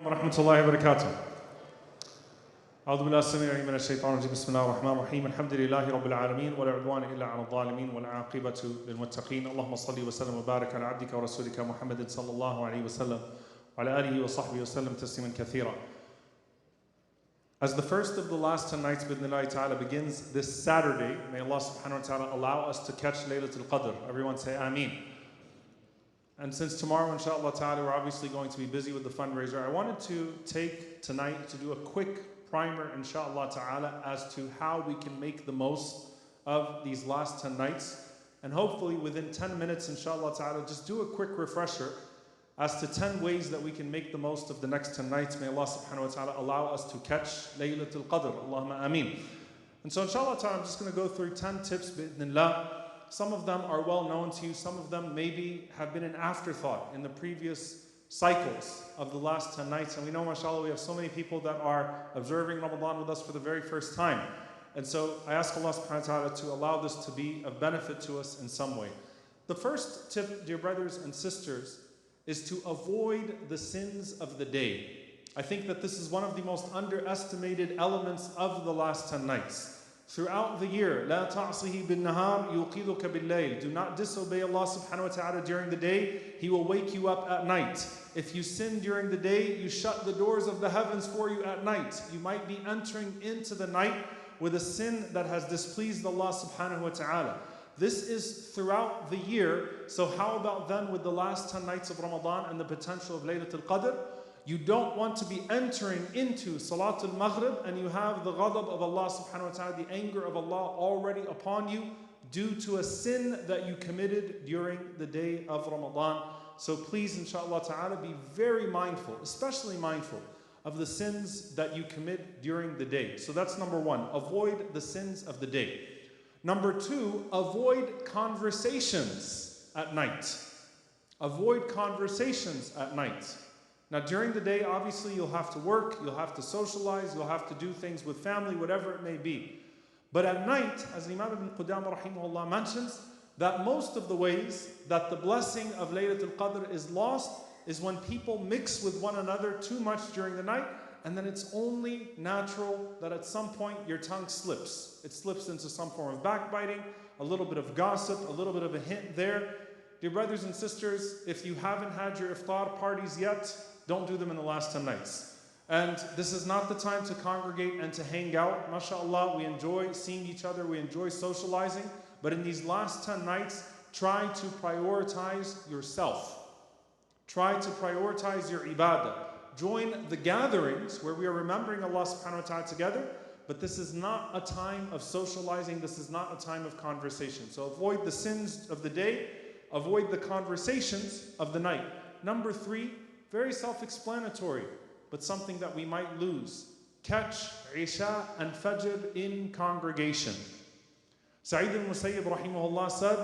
ورحمة الله وبركاته. أعوذ بالله السميع العليم من الشيطان الرجيم. بسم الله الرحمن الرحيم. الحمد لله رب العالمين ولا عدوان إلا على الظالمين والعاقبة للمتقين. اللهم صل وسلم وبارك على عبدك ورسولك محمد صلى الله عليه وسلم وعلى آله وصحبه وسلم تسليما كثيرا. As the first of the last 10 nights bidhnillahi ta'ala begins this Saturday, may Allah subhanahu wa ta'ala allow us to catch laylatulqadr. Everyone say Ameen. And since tomorrow, inshallah ta'ala, we're obviously going to be busy with the fundraiser, I wanted to take tonight to do a quick primer, inshallah ta'ala, as to how we can make the most of these last 10 nights. And hopefully within 10 minutes, inshallah ta'ala, just do a quick refresher as to 10 ways that we can make the most of the next 10 nights. May Allah subhanahu wa ta'ala allow us to catch laylatulqadr. Allahumma ameen. And so inshallah ta'ala, I'm just going to go through 10 tips, bi'idhnillah. Some of them are well known to you, some of them maybe have been an afterthought in the previous cycles of the last 10 nights. And we know, mashallah, we have so many people that are observing Ramadan with us for the very first time. And so I ask Allah subhanahu wa ta'ala to allow this to be of benefit to us in some way. The first tip, dear brothers and sisters, is to avoid the sins of the day. I think that this is one of the most underestimated elements of the last 10 nights. Throughout the year, لا تعصه بالنهار يوقظك بالليل. Do not disobey Allah subhanahu wa ta'ala during the day, He will wake you up at night. If you sin during the day, you shut the doors of the heavens for you at night. You might be entering into the night with a sin that has displeased Allah subhanahu wa ta'ala. This is throughout the year, so how about then with the last 10 nights of Ramadan and the potential of Laylatul-Qadr? You don't want to be entering into Salatul Maghrib and you have the ghadab of Allah subhanahu wa ta'ala, the anger of Allah already upon you due to a sin that you committed during the day of Ramadan. So please, inshallah ta'ala, be very mindful, especially mindful of the sins that you commit during the day. So that's number one, avoid the sins of the day. Number two, avoid conversations at night. Avoid conversations at night. Now during the day, obviously you'll have to work, you'll have to socialize, you'll have to do things with family, whatever it may be. But at night, as Imam ibn Qudamah rahimahullah mentions, that most of the ways that the blessing of Laylatul Qadr is lost is when people mix with one another too much during the night, and then it's only natural that at some point your tongue slips. It slips into some form of backbiting, a little bit of gossip, a little bit of a hint there. Dear brothers and sisters, if you haven't had your iftar parties yet, don't do them in the last 10 nights. And this is not the time to congregate and to hang out. MashaAllah, we enjoy seeing each other, we enjoy socializing. But in these last 10 nights, try to prioritize yourself. Try to prioritize your ibadah. Join the gatherings where we are remembering Allah subhanahu wa ta'ala together. But this is not a time of socializing. This is not a time of conversation. So avoid the sins of the day. Avoid the conversations of the night. Number three, very self-explanatory, but something that we might lose. Catch Isha and Fajr in congregation. Sa'id al-Musayyib rahimahullah said,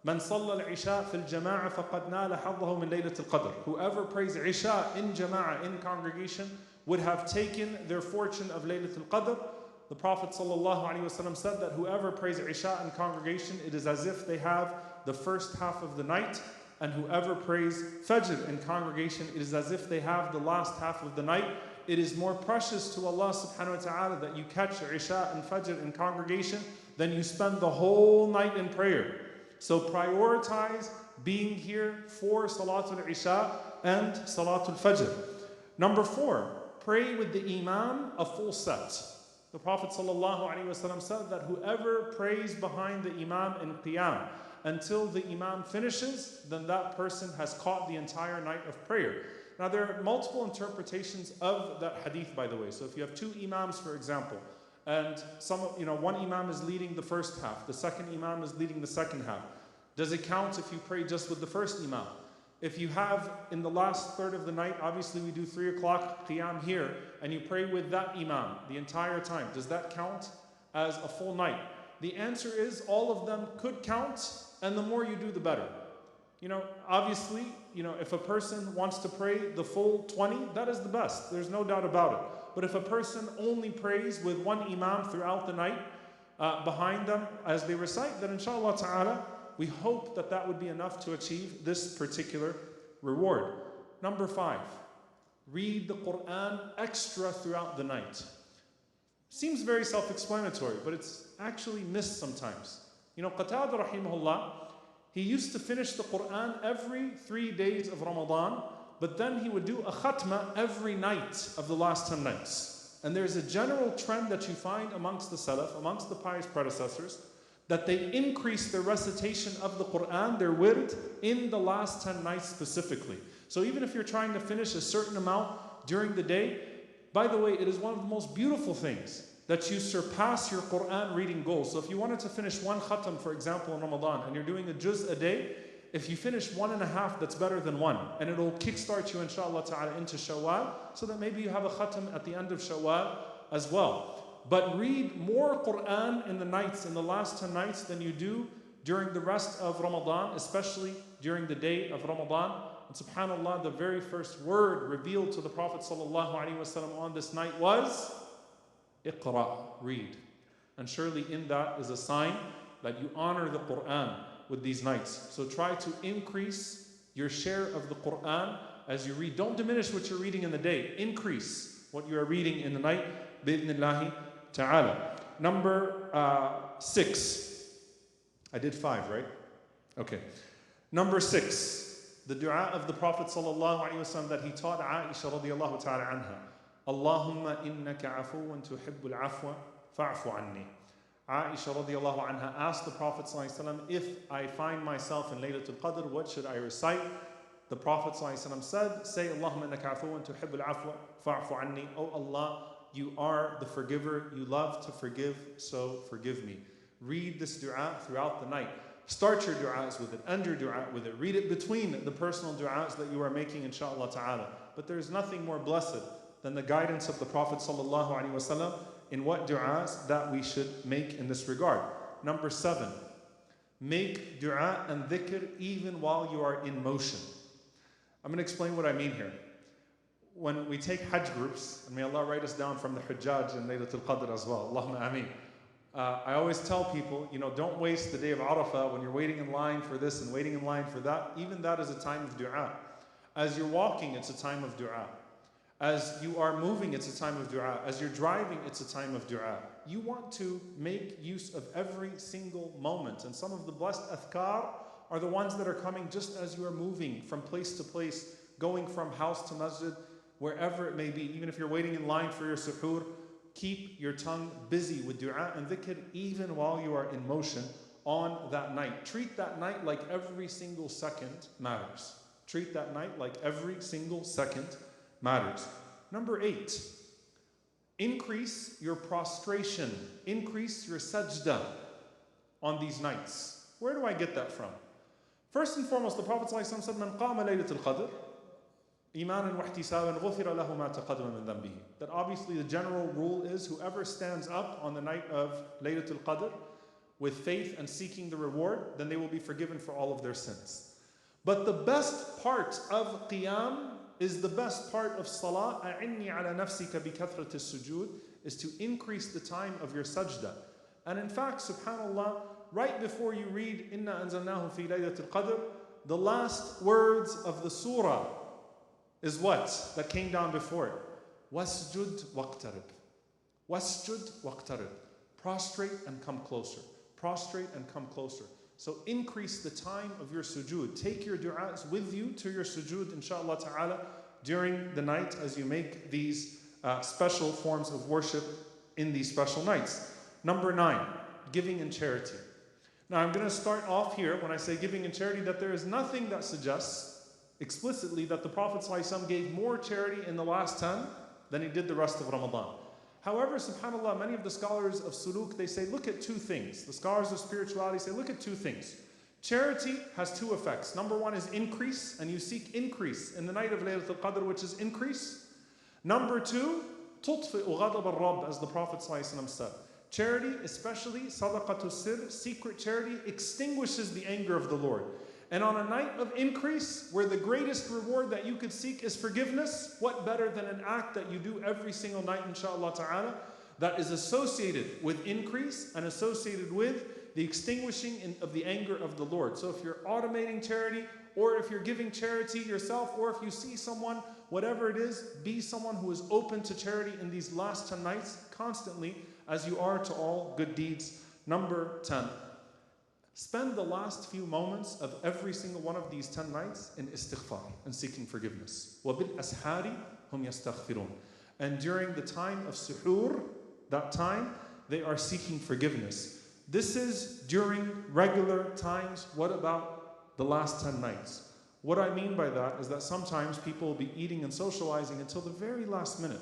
"Man salla al-Isha fil jama'a faqad nala haddahu min laylatul qadr." Whoever prays Isha in jama'ah, in congregation, would have taken their fortune of Laylatul Qadr. The Prophet sallallahu alaihi wasallam said that whoever prays Isha in congregation, it is as if they have the first half of the night. And whoever prays Fajr in congregation, it is as if they have the last half of the night. It is more precious to Allah subhanahu wa ta'ala that you catch Isha and Fajr in congregation than you spend the whole night in prayer. So prioritize being here for Salatul Isha and Salatul Fajr. Number four, pray with the Imam a full set. The Prophet sallallahu alaihi wasallam said that whoever prays behind the Imam in Qiyam until the Imam finishes, then that person has caught the entire night of prayer. Now there are multiple interpretations of that hadith, by the way. So if you have two Imams, for example, and one Imam is leading the first half, the second Imam is leading the second half, does it count if you pray just with the first Imam? If you have in the last third of the night, obviously we do 3 o'clock Qiyam here, and you pray with that Imam the entire time, does that count as a full night? The answer is all of them could count, and the more you do, the better. Obviously, if a person wants to pray the full 20, that is the best. There's no doubt about it. But if a person only prays with one Imam throughout the night, behind them as they recite, then inshallah ta'ala, we hope that would be enough to achieve this particular reward. Number five, read the Quran extra throughout the night. Seems very self-explanatory, but it's actually missed sometimes. You know, Qatada rahimahullah, he used to finish the Quran every 3 days of Ramadan, but then he would do a khatma every night of the last 10 nights. And there's a general trend that you find amongst the Salaf, amongst the pious predecessors, that they increase their recitation of the Quran, their wird, in the last 10 nights specifically. So even if you're trying to finish a certain amount during the day, by the way, it is one of the most beautiful things that you surpass your Quran reading goal. So if you wanted to finish one khatam, for example, in Ramadan, and you're doing a juz a day, if you finish 1.5, that's better than 1. And it'll kickstart you, inshallah ta'ala, into Shawwal, so that maybe you have a khatam at the end of Shawwal as well. But read more Quran in the nights, in the last 10 nights, than you do during the rest of Ramadan, especially during the day of Ramadan. And subhanAllah, the very first word revealed to the Prophet ﷺ on this night was Iqra, read. And surely in that is a sign that you honor the Quran with these nights. So try to increase your share of the Quran as you read. Don't diminish what you're reading in the day. Increase what you are reading in the night. Bi-idhnillahi ta'ala. Number 6. I did 5, right? Okay. Number 6. The dua of the Prophet ﷺ that he taught Aisha radiallahu ta'ala anha. Allahumma innaka afuwan tuhibbul afwa fa'fu anni. Aisha radiallahu anha asked the Prophet ﷺ, if I find myself in laylatulqadr, what should I recite? The Prophet ﷺ said, say Allahumma innaka afuwan tuhibbul afwa fa'fu anni. Oh Allah, you are the forgiver, you love to forgive, so forgive me. Read this dua throughout the night. Start your du'as with it, end your dua with it. Read it between the personal du'as that you are making, inshaAllah ta'ala. But there is nothing more blessed than the guidance of the Prophet sallallahu alaihi wasallam in what du'as that we should make in this regard. Number 7, make dua and dhikr even while you are in motion. I'm going to explain what I mean here. When we take Hajj groups, and may Allah write us down from the Hujjaj and laylatulqadr as well, Allahumma ameen. I always tell people, don't waste the day of Arafah when you're waiting in line for this and waiting in line for that. Even that is a time of dua. As you're walking, it's a time of dua. As you are moving, it's a time of dua. As you're driving, it's a time of dua. You want to make use of every single moment. And some of the blessed adhkar are the ones that are coming just as you are moving from place to place, going from house to masjid, wherever it may be. Even if you're waiting in line for your suhoor, keep your tongue busy with dua and dhikr even while you are in motion on that night. Treat that night like every single second matters. Treat that night like every single second matters. Number 8, increase your prostration, increase your sajda on these nights. Where do I get that from? First and foremost, the Prophet ﷺ said, "Man qama laylatulqadr imanan wa ihtisaban ghufira lahu ma taqaddama min dhanbihi." That obviously the general rule is whoever stands up on the night of Laylatul Qadr with faith and seeking the reward, then they will be forgiven for all of their sins. But the best part of Qiyam is the best part of Salah. أَعِنِّي عَلَى نَفْسِكَ بِكَثْرَةِ السُّجُودِ is to increase the time of your sajda. And in fact, subhanAllah, right before you read إِنَّا أَنزَلْنَاهُ فِي لَيْلَةِ الْقَدْرِ, the last words of the surah is what? That came down before it. وَاسْجُدْ وَاقْتَرِبْ. وَاسْجُدْ وَاقْتَرِبْ. Prostrate and come closer. Prostrate and come closer. So increase the time of your sujood. Take your du'as with you to your sujood, inshaAllah ta'ala, during the night as you make these special forms of worship in these special nights. Number 9, giving and charity. Now I'm going to start off here when I say giving and charity that there is nothing that suggests explicitly that the Prophet ﷺ gave more charity in the last 10 than he did the rest of Ramadan. However, subhanAllah, many of the scholars of suluk, they say, look at 2 things. The scholars of spirituality say, look at 2 things. Charity has 2 effects. Number 1 is increase, and you seek increase in the night of Laylatul Qadr, which is increase. Number 2, تُطْفِئُ غَضَبَ الرَّبِّ, as the Prophet ﷺ said. Charity, especially sadaqatul sir, secret charity, extinguishes the anger of the Lord. And on a night of increase, where the greatest reward that you could seek is forgiveness, what better than an act that you do every single night, inshaAllah ta'ala, that is associated with increase and associated with the extinguishing of the anger of the Lord. So if you're automating charity, or if you're giving charity yourself, or if you see someone whatever it is, be someone who is open to charity in these last 10 nights constantly as you are to all good deeds. Number 10. Spend the last few moments of every single one of these 10 nights in istighfar and seeking forgiveness. وَبِالْأَسْحَارِ هُمْ يَسْتَغْفِرُونَ. And during the time of suhoor, that time, they are seeking forgiveness. This is during regular times. What about the last 10 nights? What I mean by that is that sometimes people will be eating and socializing until the very last minute.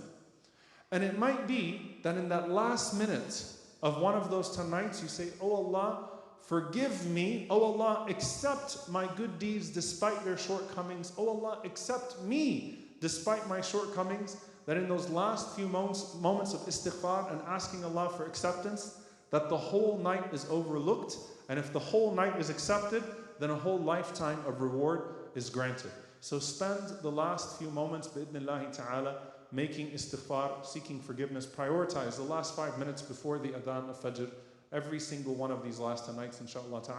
And it might be that in that last minute of one of those 10 nights, you say, "Oh Allah, forgive me. Oh Allah, accept my good deeds despite their shortcomings. Oh Allah, accept me despite my shortcomings." That in those last few moments of istighfar and asking Allah for acceptance, that the whole night is overlooked. And if the whole night is accepted, then a whole lifetime of reward is granted. So spend the last few moments, bi'idhnillahi ta'ala, making istighfar, seeking forgiveness. Prioritize the last 5 minutes before the adhan of Fajr, every single one of these last 10 nights, inshaAllah ta'ala.